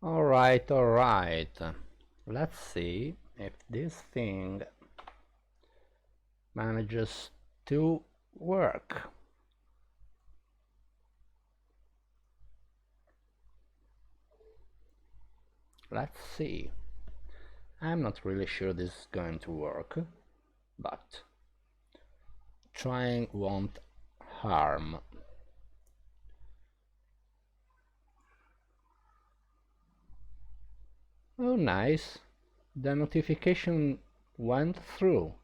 Alright, alright. Let's see if this thing manages to work. Let's see. I'm not really sure this is going to work, but trying won't harm. Oh, nice. The notification went through.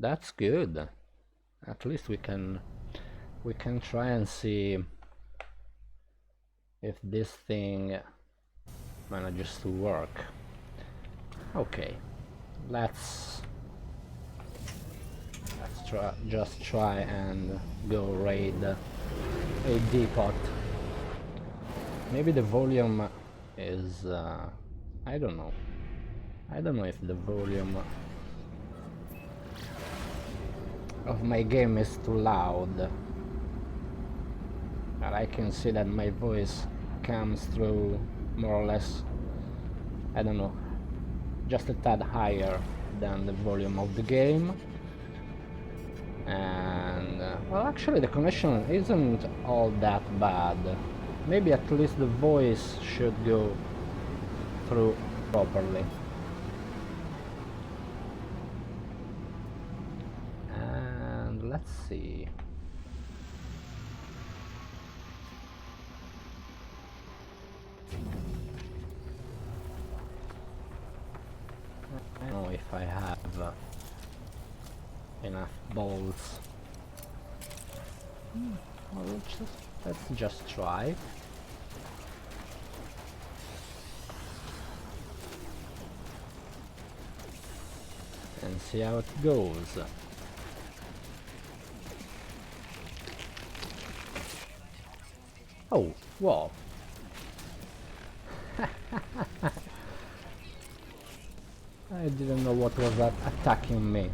That's good. At least we can try and see if this thing manages to work. Okay, let's just try and go raid a depot. Maybe the volume is I don't know. I don't know if the volume of my game is too loud. And I can see that my voice comes through more or less, I don't know, just a tad higher than the volume of the game. And well, actually the connection isn't all that bad. Maybe at least the voice should go through properly. And let's see. I don't know if I have enough balls. Well, let's just try. And see how it goes. Oh, whoa. I didn't know what was that attacking me.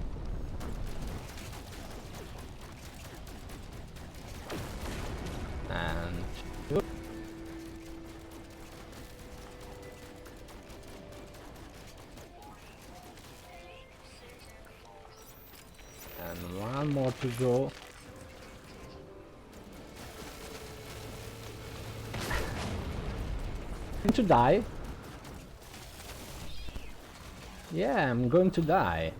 And one more to go. Going to die? Yeah, I'm going to die.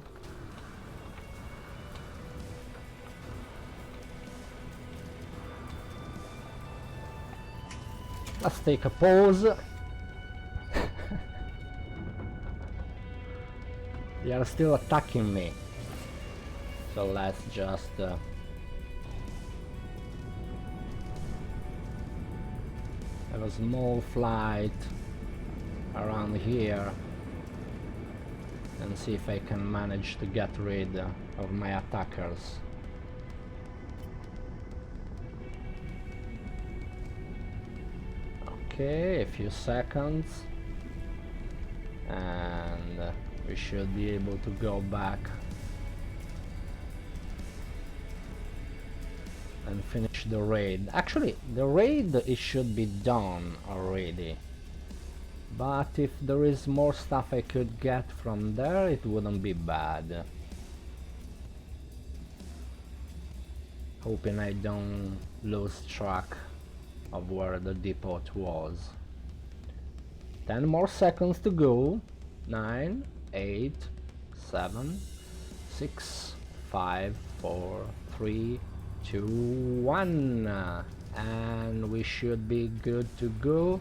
Let's take a pause. They are still attacking me. So let's just have a small flight around here and see if I can manage to get rid of my attackers. Okay, a few seconds and we should be able to go back and finish the raid. Actually, the raid, it should be done already. But if there is more stuff I could get from there, it wouldn't be bad. Hoping I don't lose track of where the depot was. 10 more seconds to go. 9, 8, 7, 6, 5, 4, 3, 2, 1. And we should be good to go.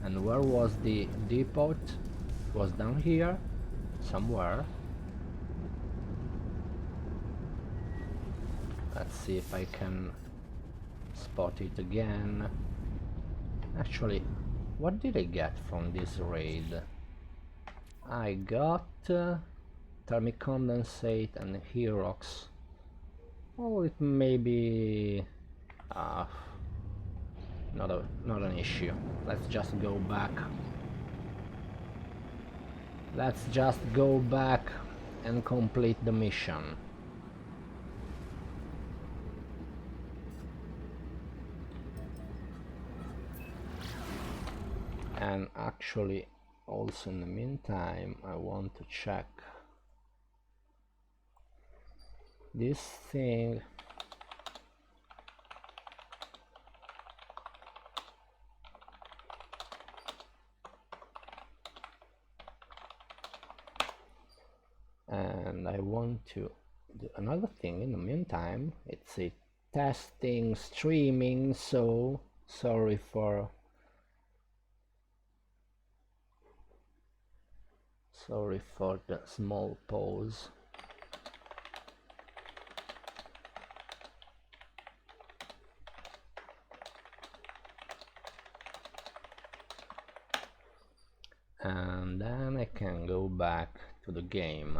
And where was the depot? It was down here somewhere. Let's see if I can spot it again. Actually, what did I get from this raid? I got thermic condensate and Herox. Well, it may be not an issue. Let's just go back. Let's just go back and complete the mission. And actually also in the meantime I want to check this thing. And I want to do another thing in the meantime. It's a testing streaming, so sorry for the small pause. And then I can go back to the game.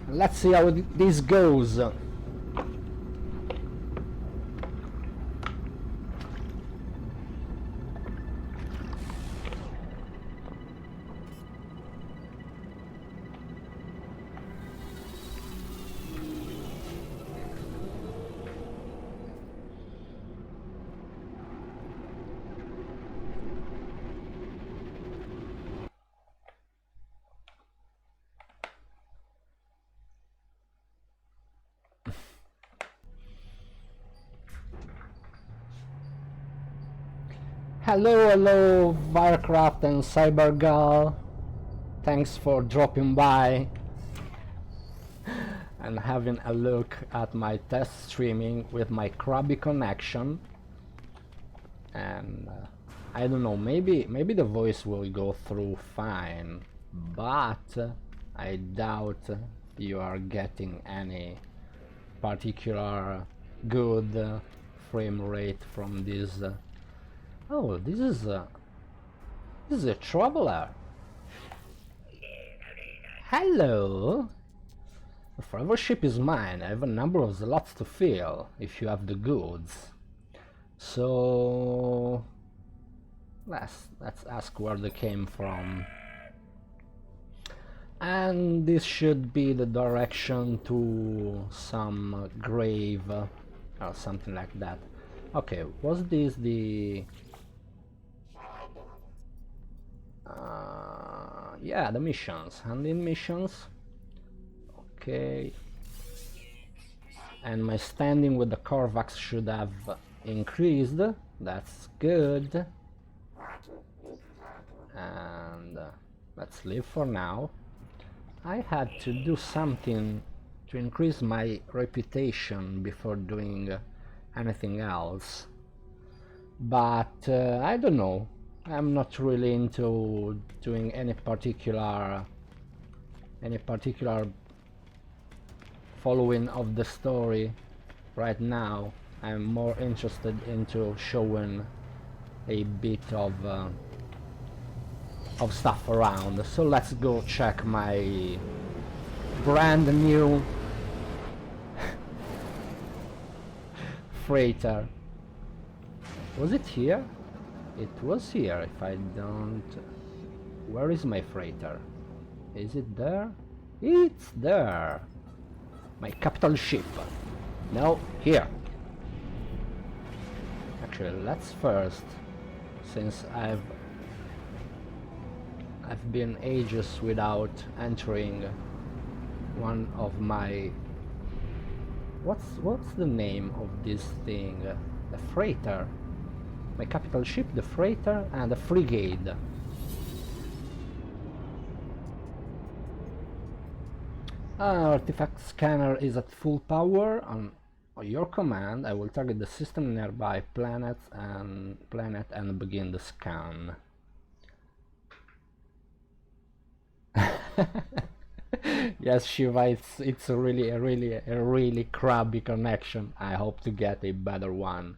Let's see how this goes. Hello, Firecraft and Cybergal. Thanks for dropping by and having a look at my test streaming with my crabby connection. And I don't know, maybe the voice will go through fine, but I doubt you are getting any particular good frame rate from this. Oh, this is a traveler. Hello. The forever ship is mine. I have a number of slots to fill if you have the goods. So let's ask where they came from. And this should be the direction to some grave or something like that. Okay, was this the yeah, the missions, handling missions. Okay, and my standing with the Korvax should have increased. That's good. And let's leave for now. I had to do something to increase my reputation before doing anything else, but I don't know. I'm not really into doing any particular following of the story right now. I'm more interested into showing a bit of stuff around. So let's go check my brand new freighter. Was it here? It was here, if I don't... Where is my freighter? Is it there? It's there! My capital ship. No, here. Actually, let's first, since I've been ages without entering one of my... What's the name of this thing? The freighter. My capital ship, the freighter, and the frigate. Artifact scanner is at full power. On your command, I will target the system nearby planet and begin the scan. Yes, Shiva, it's a really crabby connection. I hope to get a better one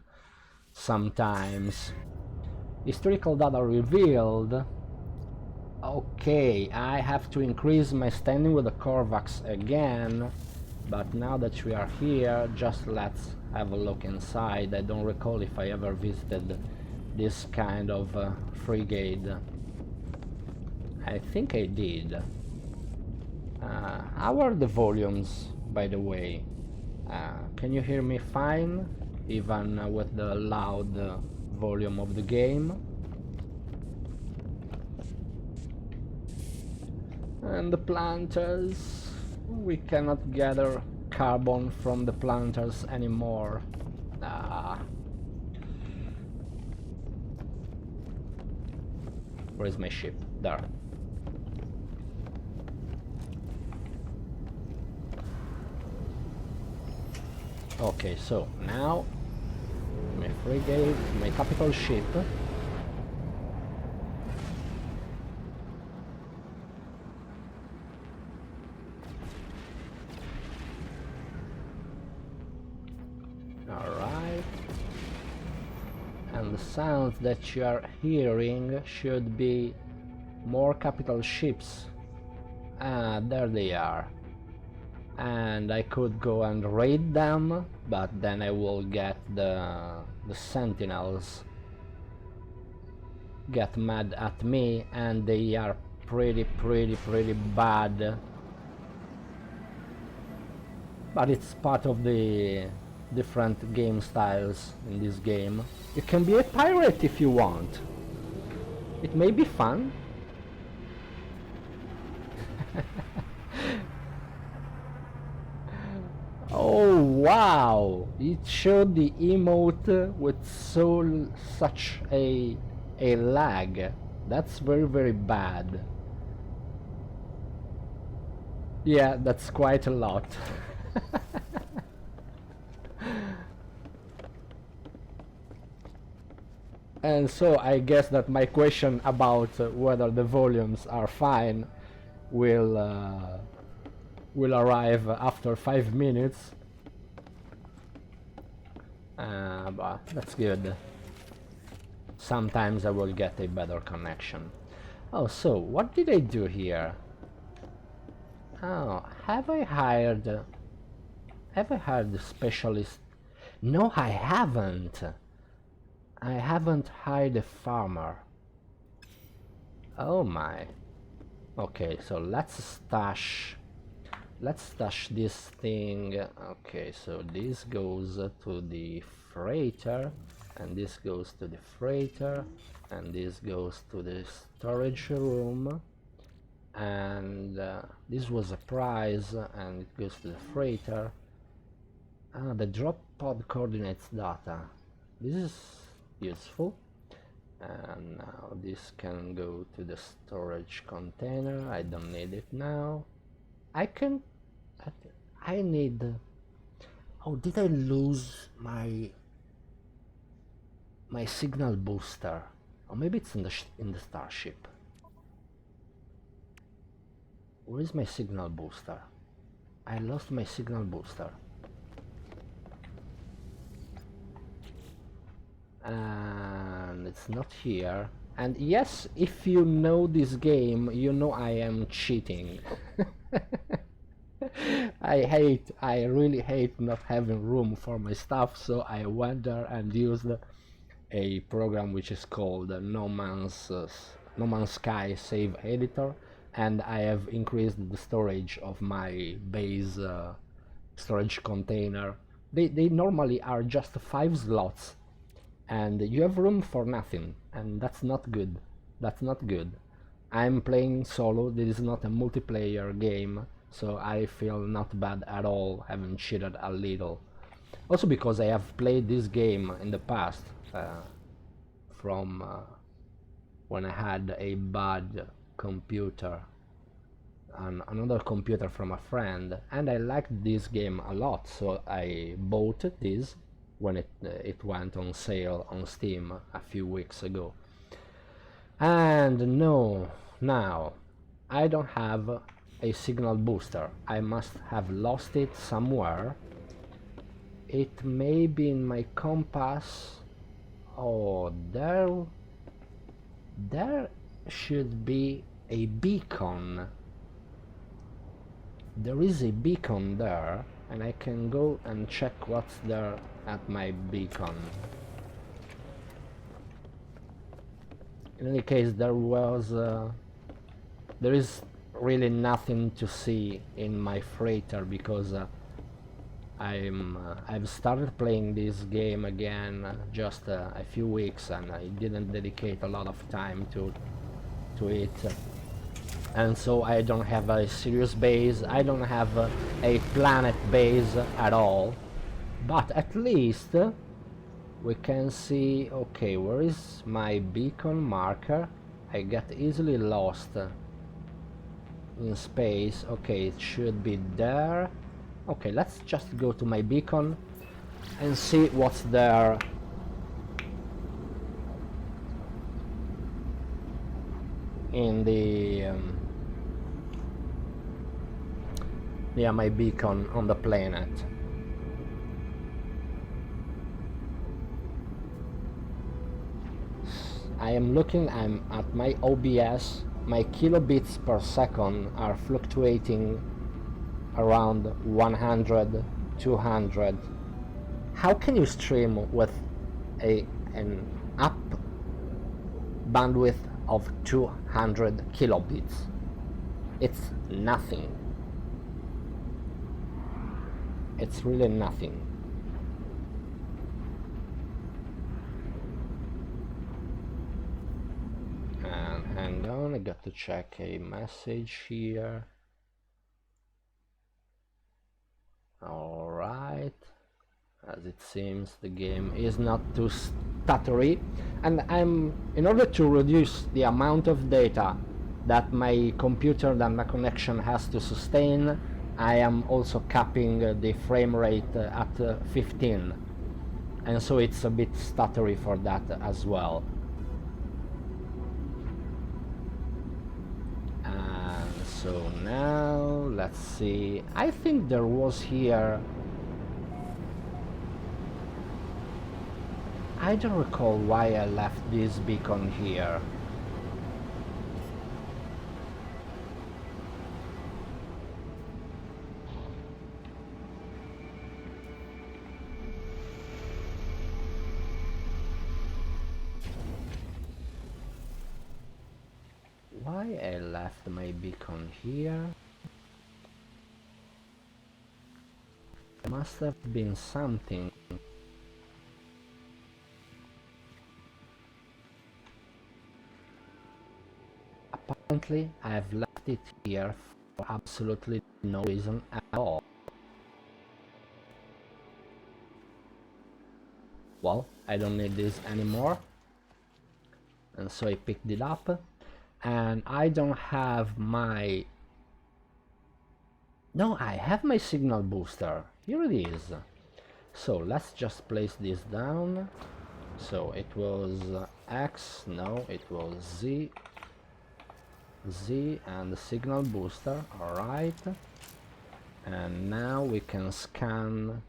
sometimes. Historical data revealed. Okay, I have to increase my standing with the Korvax again, but now that we are here, just let's have a look inside. I don't recall if I ever visited this kind of frigate. I think I did. How are the volumes, by the way? Can you hear me fine, even with the loud volume of the game? And the planters, we cannot gather carbon from the planters anymore. Ah. Where is my ship? There. Okay, so now my frigate, my capital ship. Alright. And the sounds that you are hearing should be more capital ships. Ah, there they are. And I could go and raid them, but then I will get the sentinels get mad at me, and they are pretty bad. But it's part of the different game styles in this game. You can be a pirate if you want. It may be fun. Oh wow! It showed the emote with such a lag. That's very bad. Yeah, that's quite a lot. And so I guess that my question about whether the volumes are fine will arrive after 5 minutes. But that's good. Sometimes I will get a better connection. Oh, so what did I do here? Oh, have I hired a specialist? No, I haven't. I haven't hired a farmer. Oh my. Okay, so let's stash this thing. Okay, so this goes to the freighter, and this goes to the freighter, and this goes to the storage room, and this was a prize, and it goes to the freighter. The drop pod coordinates data. This is useful. And now this can go to the storage container. I don't need it now. I need. Oh, did I lose my signal booster? Or maybe it's in the starship. Where is my signal booster? I lost my signal booster. And it's not here. And yes, if you know this game, you know I am cheating. I really hate not having room for my stuff, so I went there and used a program which is called No Man's Sky Save Editor, and I have increased the storage of my base storage container. They normally are just 5 slots, and you have room for nothing, and that's not good. That's not good. I'm playing solo. This is not a multiplayer game, so I feel not bad at all having cheated a little. Also because I have played this game in the past, from when I had a bad computer, another computer from a friend, and I liked this game a lot, so I bought this when it went on sale on Steam a few weeks ago. And no, now I don't have a signal booster. I must have lost it somewhere. It may be in my compass. Oh, there should be a beacon. There is a beacon there, and I can go and check what's there at my beacon. In any case, there is really nothing to see in my freighter because I've started playing this game again just a few weeks, and I didn't dedicate a lot of time to it. and so I don't have a serious base, I don't have a planet base at all, but at least we can see, okay, where is my beacon marker? I get easily lost in space. Okay, it should be there. Okay, let's just go to my beacon and see what's there. In the yeah, my beacon on the planet. I'm at my OBS. My kilobits per second are fluctuating around 100, 200. How can you stream with an up bandwidth of 200 kilobits? It's nothing. It's really nothing. And hang on, I got to check a message here. Alright, as it seems the game is not too stuttery, and in order to reduce the amount of data that my computer, that my connection has to sustain, I am also capping the frame rate at 15, and so it's a bit stuttery for that as well. And so now let's see, I think there was here, I don't recall why I left this beacon here. Why I left my beacon here? There must have been something. Apparently, I've left it here for absolutely no reason at all. Well, I don't need this anymore, and so I picked it up, and I don't have my... No, I have my signal booster. Here it is. So let's just place this down. So it was X, no, it was Z, and the signal booster, alright. And now we can scan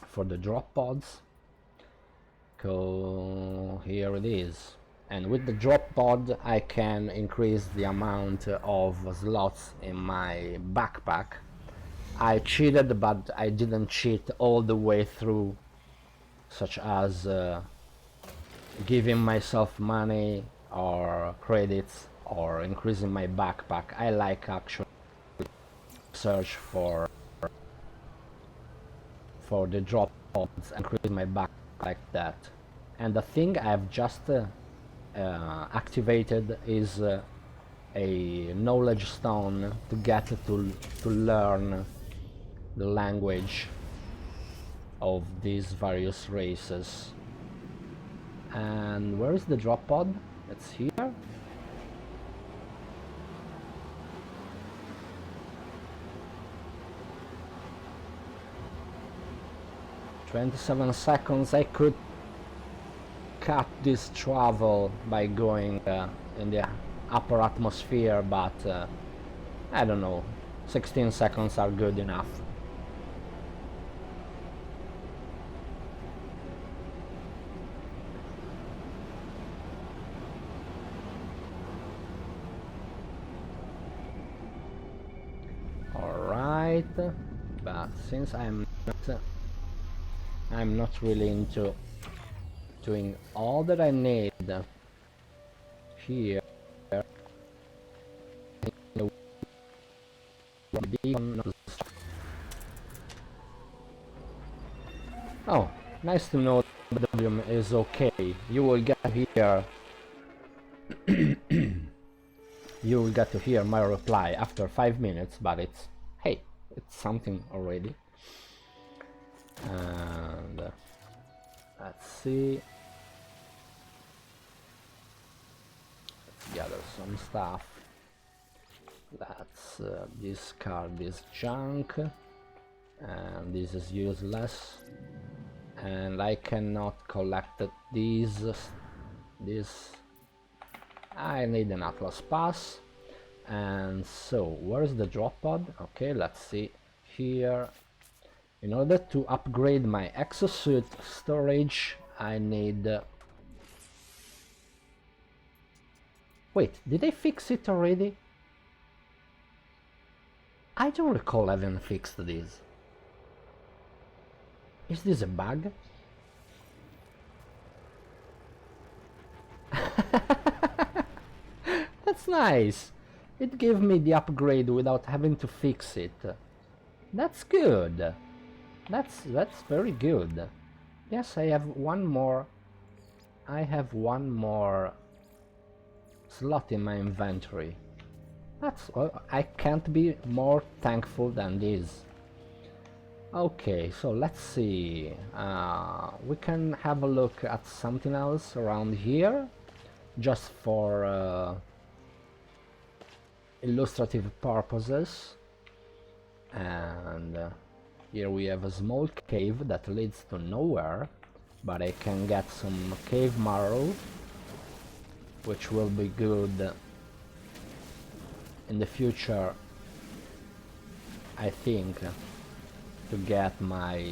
for the drop pods. Here it is. And with the drop pod I can increase the amount of slots in my backpack. I cheated, but I didn't cheat all the way through, such as giving myself money or credits or increasing my backpack. I like actually search for the drop pods and increase my backpack like that. And the thing I've just activated is a knowledge stone to get to learn the language of these various races. And where is the drop pod? It's here. "27 seconds." I could cut this travel by going in the upper atmosphere, but I don't know, 16 seconds are good enough. Alright, but since I'm not really into doing all that I need here. Oh, nice to know the volume is okay. You will get here you will get to hear my reply after 5 minutes, but it's, hey, it's something already. And let's see. Let's gather some stuff. Let's discard this junk, and this is useless. And I cannot collect these. I need an Atlas Pass. And so, where's the drop pod? Okay, let's see here. In order to upgrade my exosuit storage, I need... Wait, did they fix it already? I don't recall having fixed this. Is this a bug? That's nice. It gave me the upgrade without having to fix it. That's good. That's very good. Yes, I have one more. I have one more slot in my inventory. That's, I can't be more thankful than this. Okay, so let's see. We can have a look at something else around here, just for illustrative purposes. And here we have a small cave that leads to nowhere, but I can get some cave marrow, which will be good in the future, I think, to get my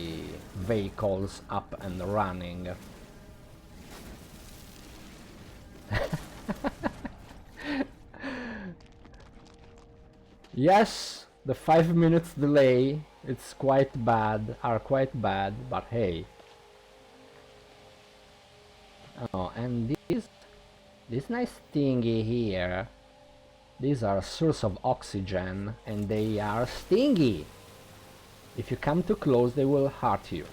vehicles up and running. Yes, the 5 minutes delay, it's quite bad, but hey. Oh, and this nice thingy here, these are a source of oxygen, and they are stingy. If you come too close, they will hurt you.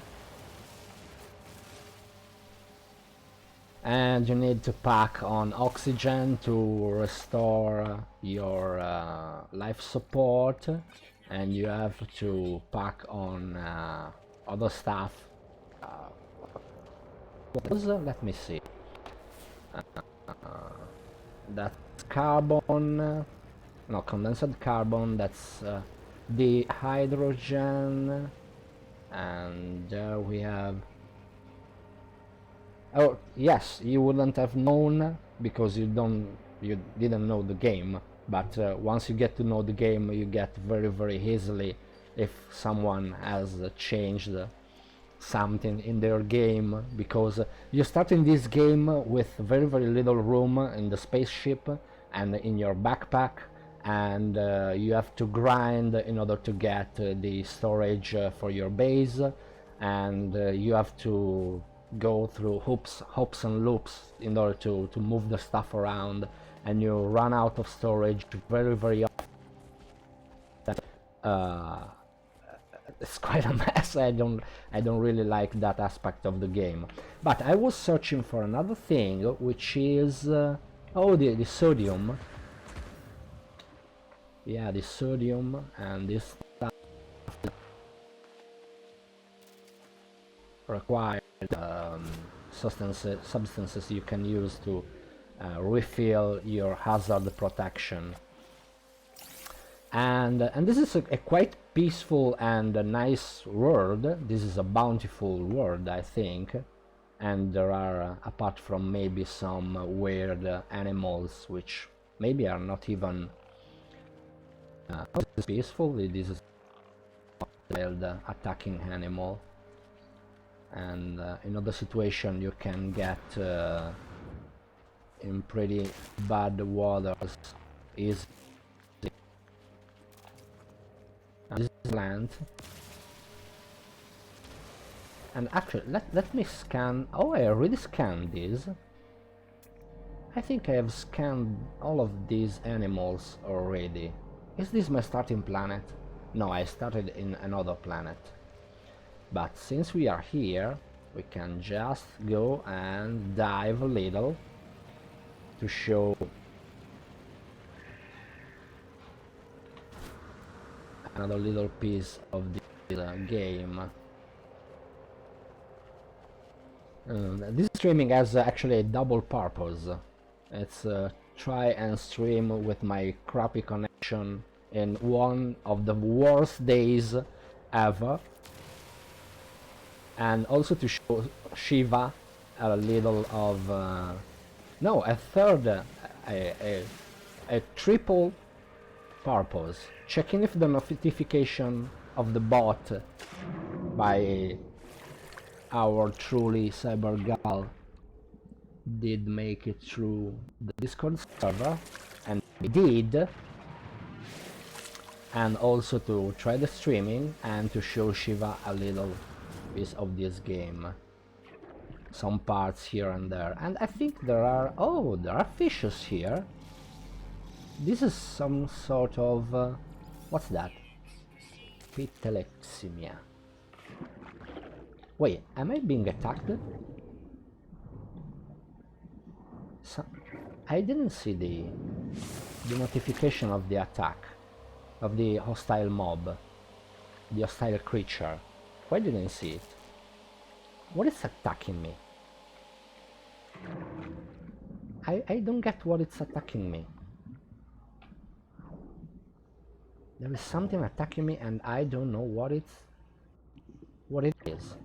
And you need to pack on oxygen to restore your life support, and you have to pack on other stuff. Let me see. That's carbon, no, condensed carbon, that's the hydrogen, and there we have... Oh yes, you wouldn't have known because you didn't know the game, but once you get to know the game, you get very easily if someone has changed something in their game, because you start in this game with very little room in the spaceship and in your backpack, and you have to grind in order to get the storage for your base, and you have to go through hoops and loops in order to move the stuff around, and you run out of storage very often. It's quite a mess. I don't really like that aspect of the game. But I was searching for another thing, which is oh, the sodium. Yeah, the sodium and this stuff required substances you can use to refill your hazard protection. And this is a quite peaceful and a nice world. This is a bountiful world, I think, and there are, apart from maybe some weird animals which maybe are not even peaceful. This is a wild attacking animal, and in other situation you can get in pretty bad waters is this is land. And actually let me scan. Oh, I already scanned these. I think I have scanned all of these animals already. Is this my starting planet? No, I started in another planet. But since we are here, we can just go and dive a little to show another little piece of this game. This streaming has actually a double purpose. It's try and stream with my crappy connection in one of the worst days ever, and also to show Shiva a little of no, a third, a triple purpose: checking if the notification of the bot by our truly CyberGal did make it through the Discord server, and it did, and also to try the streaming and to show Shiva a little piece of this game, some parts here and there. And I think there are, oh, there are fishes here. This is some sort of what's that? Piteleximia. Wait, am I being attacked? I didn't see the notification of the attack, of the hostile mob, the hostile creature. Why didn't I see it? What is attacking me? I don't get what it's attacking me. There is something attacking me and I don't know what it is.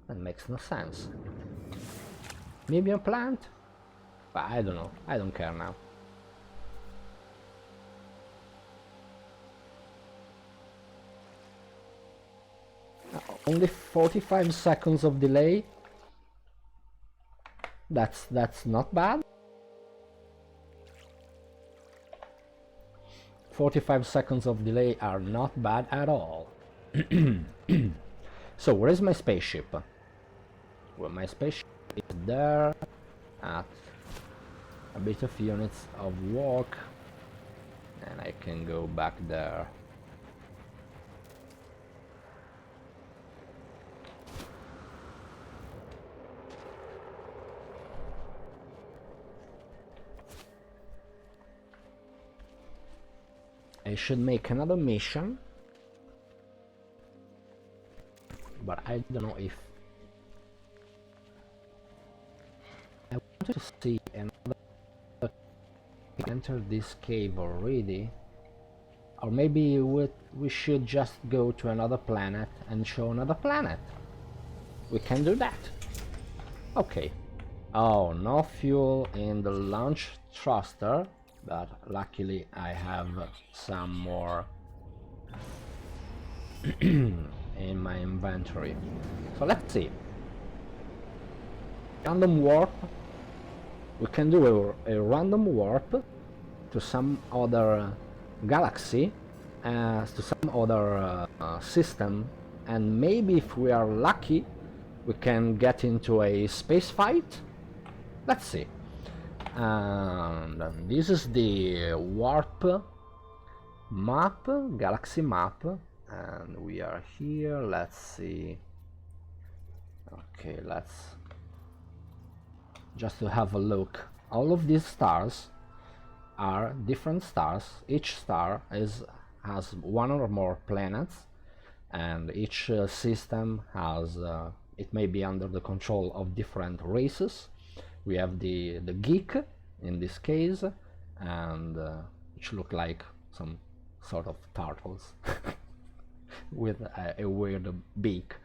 That makes no sense. Maybe a plant? But I don't know. I don't care now. Only 45 seconds of delay? That's not bad. 45 seconds of delay are not bad at all. So where is my spaceship? Well, my spaceship is there at a bit of units of walk, and I can go back there. I should make another mission, but I don't know if I wanted to see another enter this cave already, or maybe we should just go to another planet and show another planet. We can do that. Okay. Oh, no fuel in the launch thruster, but luckily I have some more in my inventory. So let's see. Random warp. We can do a random warp to some other galaxy, to some other system, and maybe if we are lucky we can get into a space fight. Let's see. And this is the warp map, galaxy map, and we are here. Let's see. Okay, let's just to have a look. All of these stars are different stars. Each star has one or more planets, and each system has it may be under the control of different races. We have the geek in this case, and which look like some sort of turtles with a weird beak.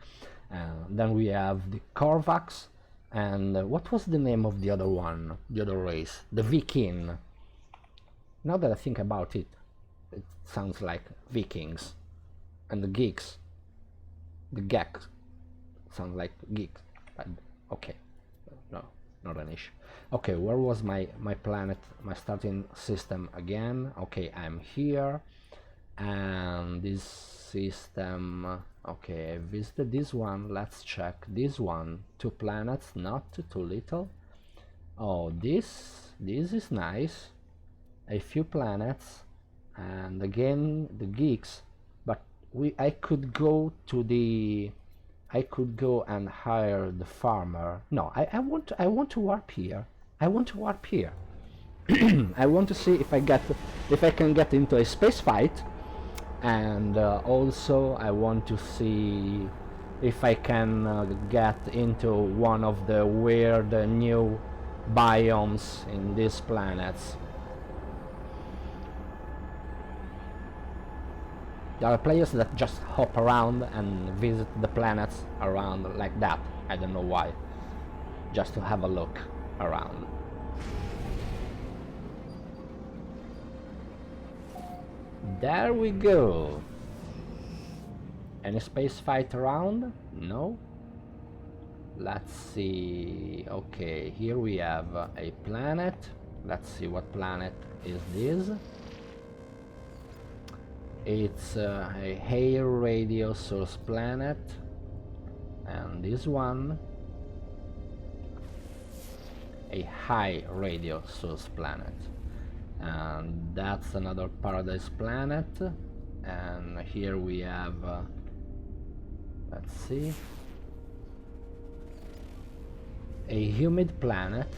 Then we have the Korvax, and what was the name of the other one, the other race? The Viking. Now that I think about it, it sounds like Vikings. And the geeks, the Geks, sound like geeks. But okay, no, not an issue. Okay, where was my planet, my starting system again? Okay, I'm here, and this system. Okay, I visited this one. Let's check this one. 2 planets, not too little. Oh, this is nice. A few planets, and again the geeks. But I could go and hire the farmer. No, I want to warp here. I want to warp here. I want to see if I can get into a space fight, and also I want to see if I can get into one of the weird new biomes in these planets. There are players that just hop around and visit the planets around like that. I don't know why. Just to have a look around. There we go. Any space fight around? No? Let's see. Okay, here we have a planet. Let's see what planet is this. It's a high radio source planet. And this one, a high radio source planet. And that's another paradise planet. And here we have let's see, a humid planet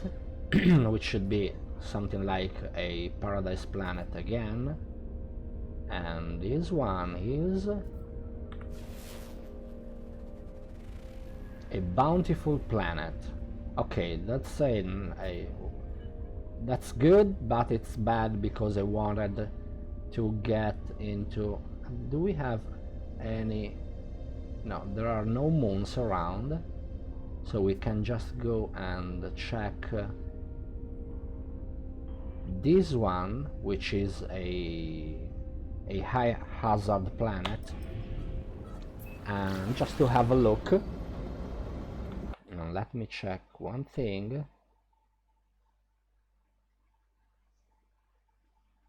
which should be something like a paradise planet again. And this one is a bountiful planet. Okay, that's that's good, but it's bad because I wanted to get into... Do we have any... No, there are no moons around, so we can just go and check this one, which is a high hazard planet, and just to have a look. Now let me check one thing.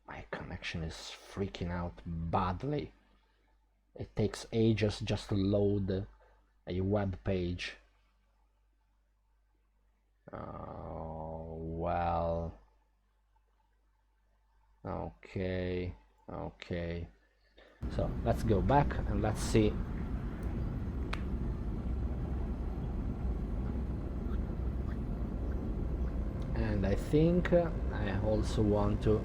My connection is freaking out badly. It takes ages just to load a web page. Oh, well. Okay, okay. So let's go back and let's see. And I think I also want to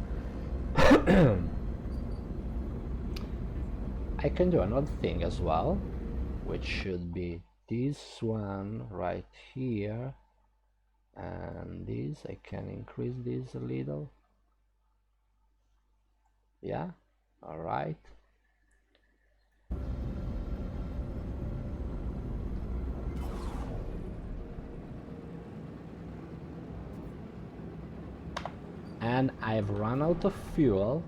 I can do another thing as well, which should be this one right here, and this, I can increase this a little. Yeah, all right. And I've run out of fuel,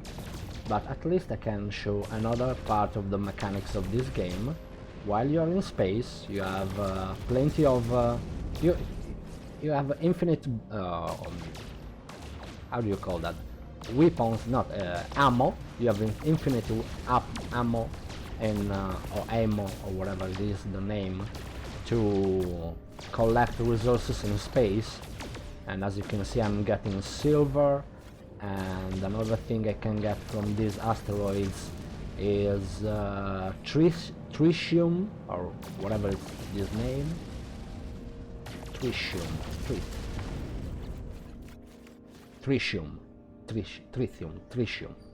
but at least I can show another part of the mechanics of this game. While you're in space, you have plenty of you have infinite how do you call that, weapons, not ammo. You have infinite ammo and or ammo, or whatever it is the name, to collect resources in space. And as you can see, I'm getting silver, and another thing I can get from these asteroids is tritium, or whatever is this name. Tritium.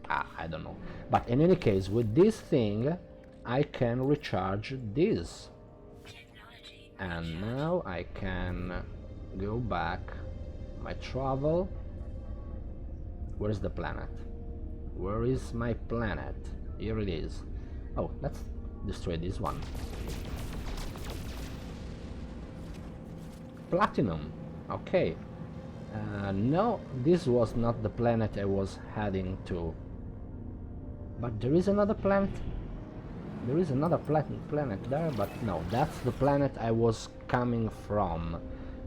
I don't know. But in any case, with this thing, I can recharge this. And now I can go back. My travel. Where's the planet? Where is my planet? Here it is. Oh, let's destroy this one. Platinum. Okay. No, this was not the planet I was heading to. But there is another planet. There is another planet there, but no, that's the planet I was coming from.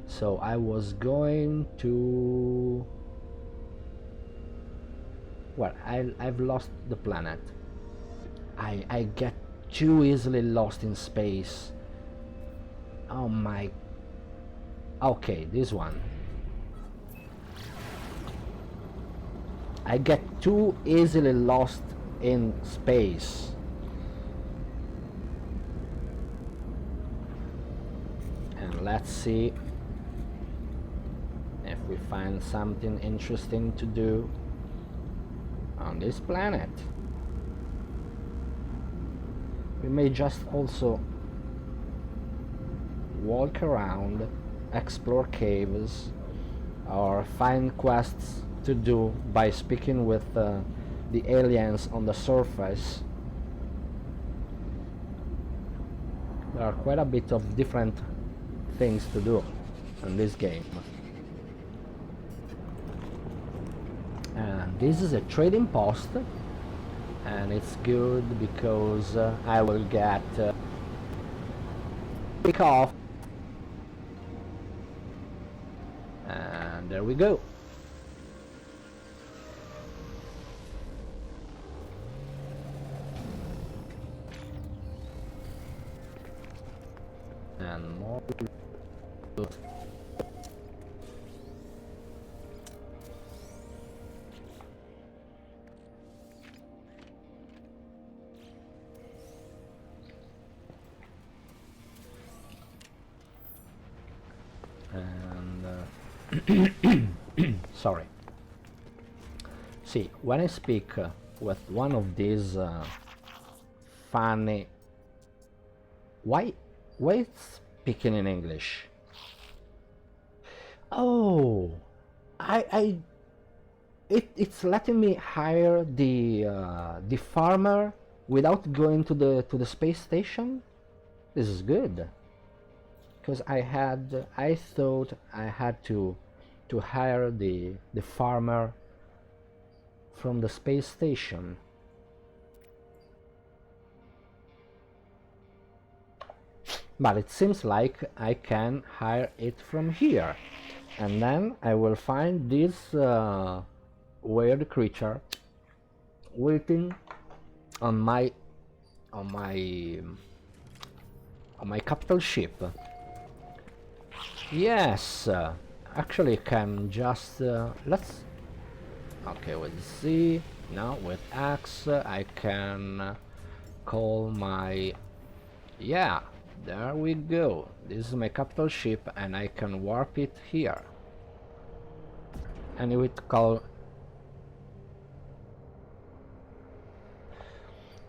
So I was going to... Well, I've lost the planet. I get too easily lost in space. Oh my... Okay, this one. I get too easily lost in space. And let's see if we find something interesting to do on this planet. We may just also walk around, explore caves, or find quests to do by speaking with the aliens on the surface. There are quite a bit of different things to do in this game. And this is a trading post, and it's good because I will get pick off, and there we go. And more good. And sorry. See, when I speak with one of these funny, why it's speaking in English? Oh, it's letting me hire the farmer without going to the space station. This is good, because I thought I had to hire the farmer from the space station. But it seems like I can hire it from here, and then I will find this weird creature waiting on my capital ship. Yes, actually I can just let's okay, with Z, now with X I can call my, yeah, there we go. This is my capital ship, and I can warp it here, and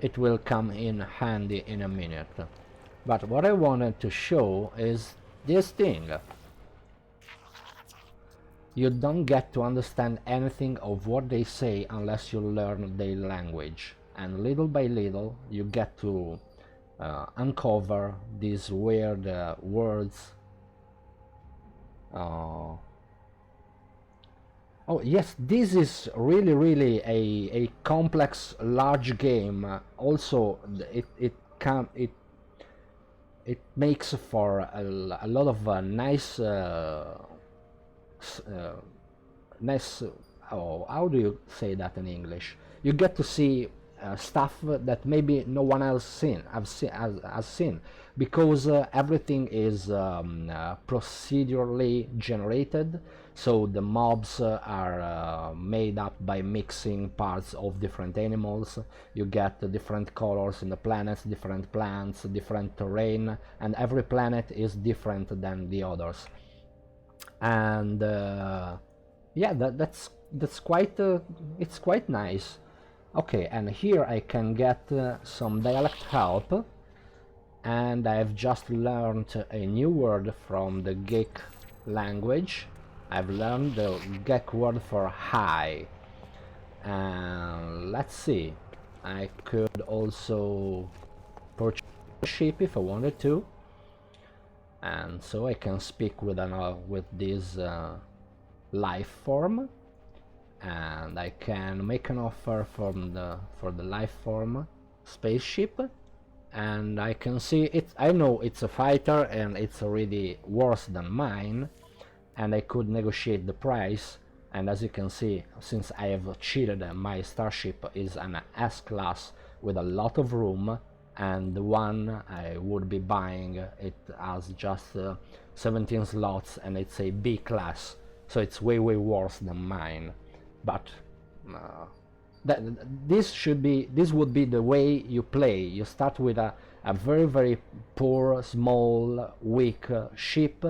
it will come in handy in a minute. But what I wanted to show is this thing. You don't get to understand anything of what they say unless you learn their language, and little by little you get to uncover these weird words. Oh yes, this is really a complex, large game. Also, it makes for a lot of nice nice, oh, how do you say that in English? You get to see stuff that maybe no one else has seen, because everything is procedurally generated. So the mobs are made up by mixing parts of different animals. You get different colors in the planets, different plants, different terrain, and every planet is different than the others. And yeah, that's quite it's quite nice. Okay, and here I can get some dialect help, and I've just learned a new word from the Geek language. I've learned the Geek word for high. And let's see, I could also purchase a ship if I wanted to, and so I can speak with this life form, and I can make an offer for the life form spaceship, and I can see it. I know it's a fighter and it's already worse than mine, and I could negotiate the price. And as you can see, since I have cheated, my starship is an S-class with a lot of room, and the one I would be buying, it has just 17 slots, and it's a B class, so it's way worse than mine. But this would be the way you play. You start with a very poor, small, weak ship,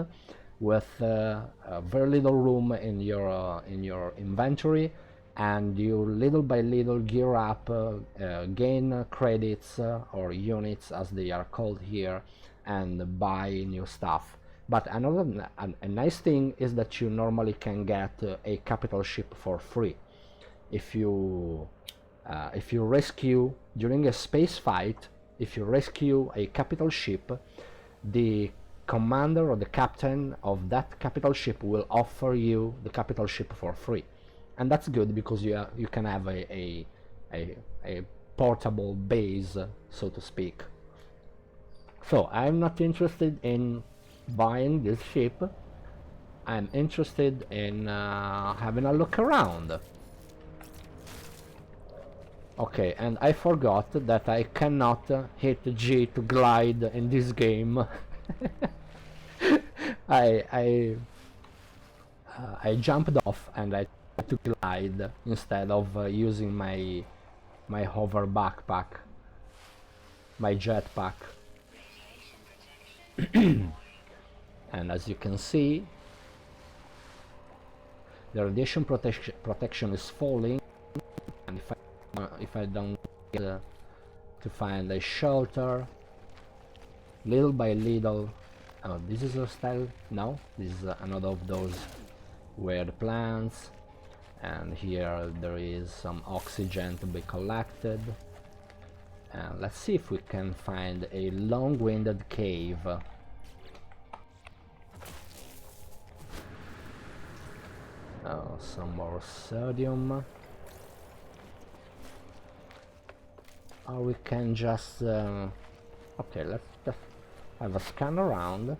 with very little room in your inventory, and you little by little gear up, gain credits or units as they are called here, and buy new stuff. But another a nice thing is that you normally can get a capital ship for free if you rescue during a space fight. If you rescue a capital ship, the commander or the captain of that capital ship will offer you the capital ship for free, and that's good because you can have a portable base, so to speak. So I'm not interested in buying this ship. I'm interested in having a look around. Okay, and I forgot that I cannot hit G to glide in this game. I I jumped off and I tried to glide instead of using my hover backpack, my jetpack. And as you can see, the radiation protection is falling, and if I don't get to find a shelter, little by little. Oh, this is a style. No, this is another of those weird plants, and here there is some oxygen to be collected. And let's see if we can find a long-winded cave. Oh, some more sodium. Or we can just okay, let's just have a scan around.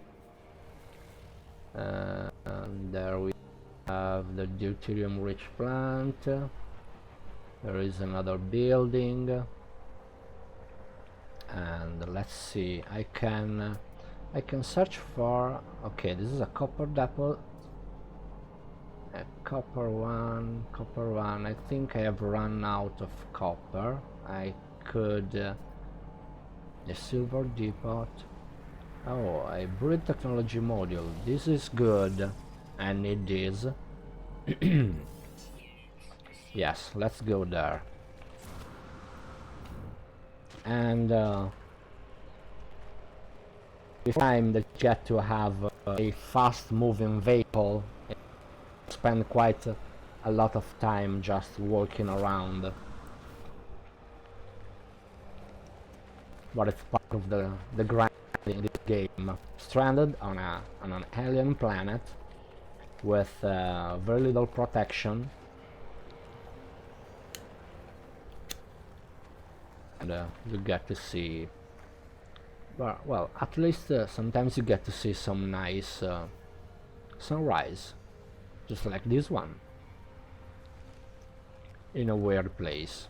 And there we have the deuterium rich plant. There is another building, and let's see, I can search for, okay, this is a copper depot, a copper one. I think I have run out of copper. I could a silver depot. Oh, a buried technology module. This is good. I need this. Yes, let's go there. And this time that you get to have a fast moving vehicle, spend quite a lot of time just walking around. But it's part of the grind in this game. Stranded on an alien planet with very little protection, and you get to see, well, at least sometimes you get to see some nice sunrise, just like this one, in a weird place.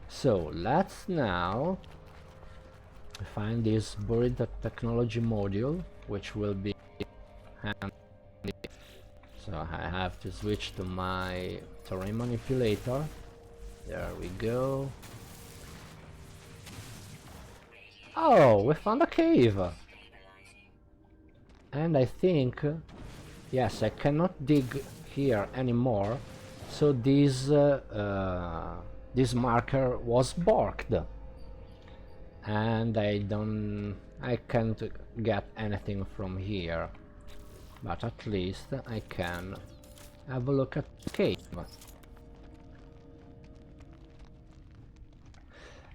So let's now find this buried technology module, which will be handy. So I have to switch to my terrain manipulator. There we go. Oh, we found a cave! And I think, yes, I cannot dig here anymore, so this marker was borked, and I can't get anything from here, but at least I can have a look at the cave.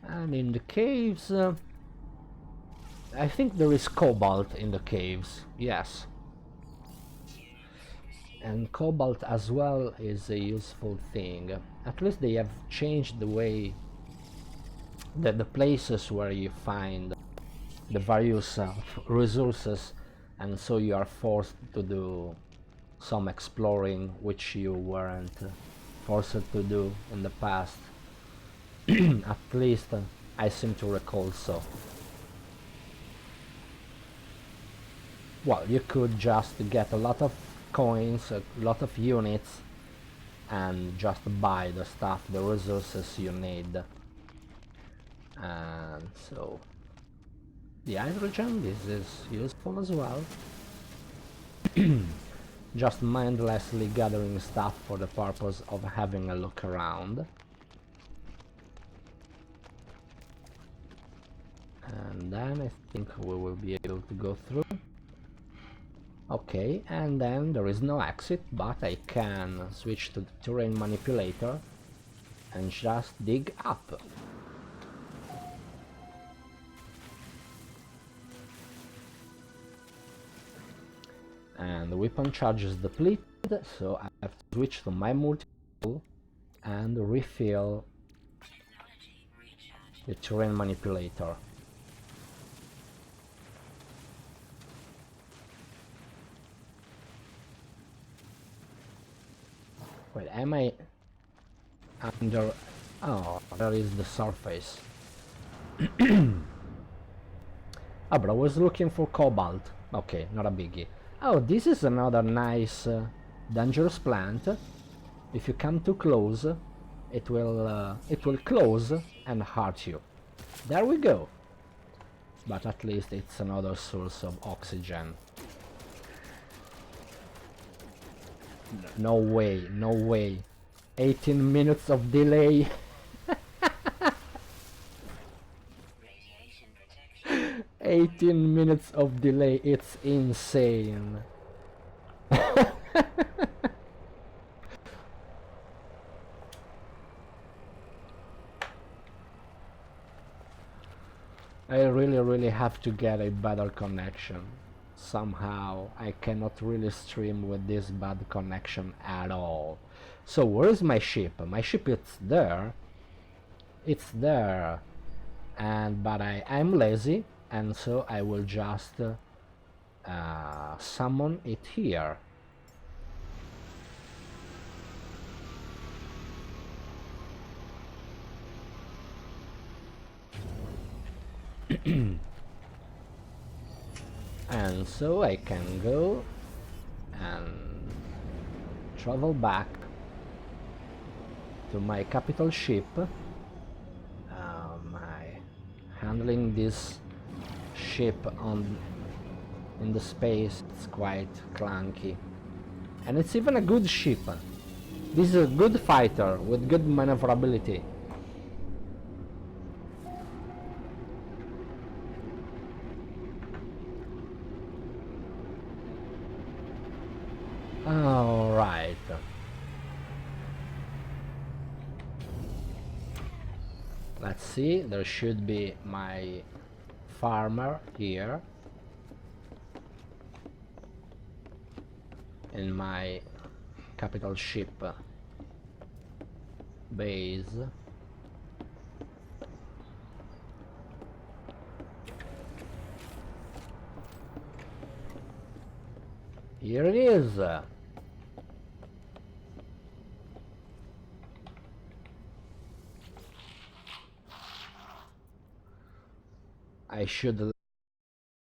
And in the caves, I think there is cobalt in the caves, yes. And cobalt as well is a useful thing. At least they have changed the way that the places where you find the various resources, and so you are forced to do some exploring which you weren't forced to do in the past. At least I seem to recall so. Well, you could just get a lot of coins, a lot of units, and just buy the stuff, the resources you need. And so the hydrogen, this is useful as well. just mindlessly gathering stuff for the purpose of having a look around. And then I think we will be able to go through. Okay, and then there is no exit, but I can switch to the terrain manipulator and just dig up. And the weapon charge is depleted, so I have to switch to my multi-tool and refill the terrain manipulator. Wait, am I under... Oh, there is the surface. Oh, but I was looking for cobalt. Okay, not a biggie. Oh, this is another nice dangerous plant. If you come too close, it will close and hurt you. There we go. But at least it's another source of oxygen. No way, no way. 18 minutes of delay. 18 minutes of delay, it's insane. I really have to get a better connection. Somehow I cannot really stream with this bad connection at all. So where is my ship? My ship is there. It's there. But I'm lazy, and so I will just summon it here. And so I can go and travel back to my capital ship. Handling this ship in the space, it's quite clunky. And it's even a good ship. This is a good fighter with good maneuverability. Alright. Let's see, there should be my farmer here in my capital ship base. Here it is. I should